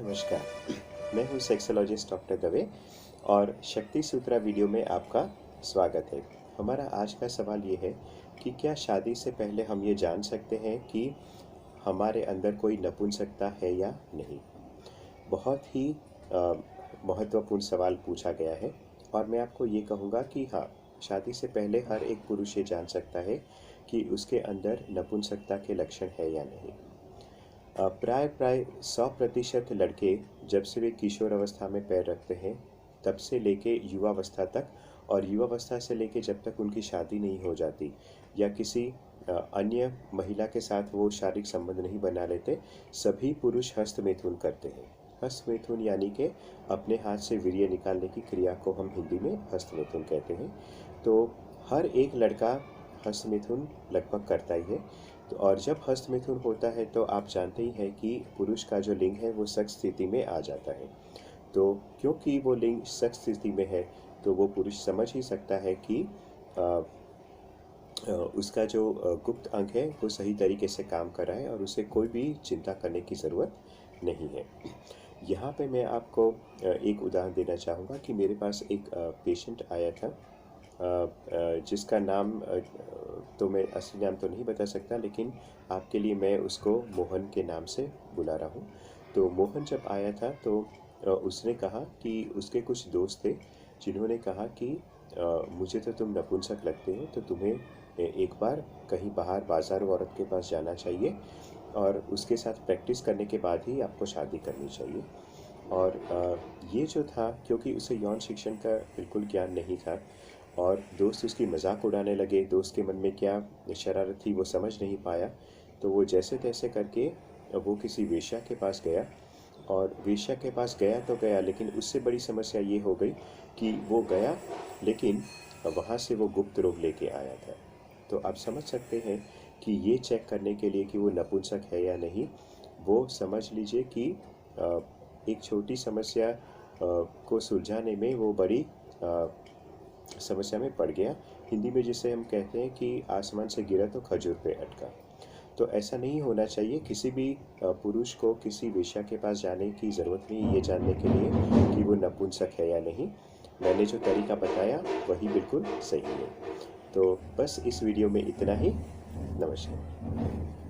नमस्कार। मैं हूँ सेक्सोलॉजिस्ट डॉक्टर दवे और शक्ति सूत्रा वीडियो में आपका स्वागत है। हमारा आज का सवाल ये है कि क्या शादी से पहले हम ये जान सकते हैं कि हमारे अंदर कोई नपुंसकता है या नहीं। बहुत ही महत्वपूर्ण सवाल पूछा गया है और मैं आपको ये कहूँगा कि हाँ, शादी से पहले हर एक पुरुष ये जान सकता है कि उसके अंदर नपुंसकता के लक्षण है या नहीं। प्राय 100% लड़के जब से वे किशोर अवस्था में पैर रखते हैं तब से लेके युवावस्था तक और युवावस्था से लेके जब तक उनकी शादी नहीं हो जाती या किसी अन्य महिला के साथ वो शारीरिक संबंध नहीं बना लेते, सभी पुरुष हस्तमैथुन करते हैं। हस्तमैथुन यानी कि अपने हाथ से वीर्य निकालने की क्रिया को हम हिंदी में हस्तमैथुन कहते हैं। तो हर एक लड़का हस्तमैथुन लगभग करता ही है। तो और जब हस्तमैथुन होता है तो आप जानते ही हैं कि पुरुष का जो लिंग है वो सख्त स्थिति में आ जाता है। तो क्योंकि वो लिंग सख्त स्थिति में है तो वो पुरुष समझ ही सकता है कि उसका जो गुप्त अंग है वो सही तरीके से काम कर रहा है और उसे कोई भी चिंता करने की ज़रूरत नहीं है। यहाँ पे मैं आपको एक उदाहरण देना चाहूँगा कि मेरे पास एक पेशेंट आया था जिसका नाम तो मैं असली नाम तो नहीं बता सकता, लेकिन आपके लिए मैं उसको मोहन के नाम से बुला रहा हूँ। तो मोहन जब आया था तो उसने कहा कि उसके कुछ दोस्त थे जिन्होंने कहा कि मुझे तो तुम नपुंसक लगते हो, तो तुम्हें एक बार कहीं बाहर बाज़ार औरत के पास जाना चाहिए और उसके साथ प्रैक्टिस करने के बाद ही आपको शादी करनी चाहिए। और ये जो था, क्योंकि उसे यौन शिक्षण का बिल्कुल ज्ञान नहीं था और दोस्त उसकी मजाक उड़ाने लगे, दोस्त के मन में क्या शरारत थी वो समझ नहीं पाया, तो वो जैसे तैसे करके वो किसी वेश्या के पास गया और वेश्या के पास गया तो गया, लेकिन उससे बड़ी समस्या ये हो गई कि वो गया लेकिन वहाँ से वो गुप्त रोग लेके आया था। तो आप समझ सकते हैं कि ये चेक करने के लिए कि वो नपुंसक है या नहीं, वो समझ लीजिए कि एक छोटी समस्या को सुलझाने में वो बड़ी समस्या में पड़ गया। हिंदी में जिसे हम कहते हैं कि आसमान से गिरा तो खजूर पे अटका। तो ऐसा नहीं होना चाहिए। किसी भी पुरुष को किसी वेश्या के पास जाने की ज़रूरत नहीं ये जानने के लिए कि वो नपुंसक है या नहीं। मैंने जो तरीका बताया वही बिल्कुल सही है। तो बस इस वीडियो में इतना ही। नमस्कार।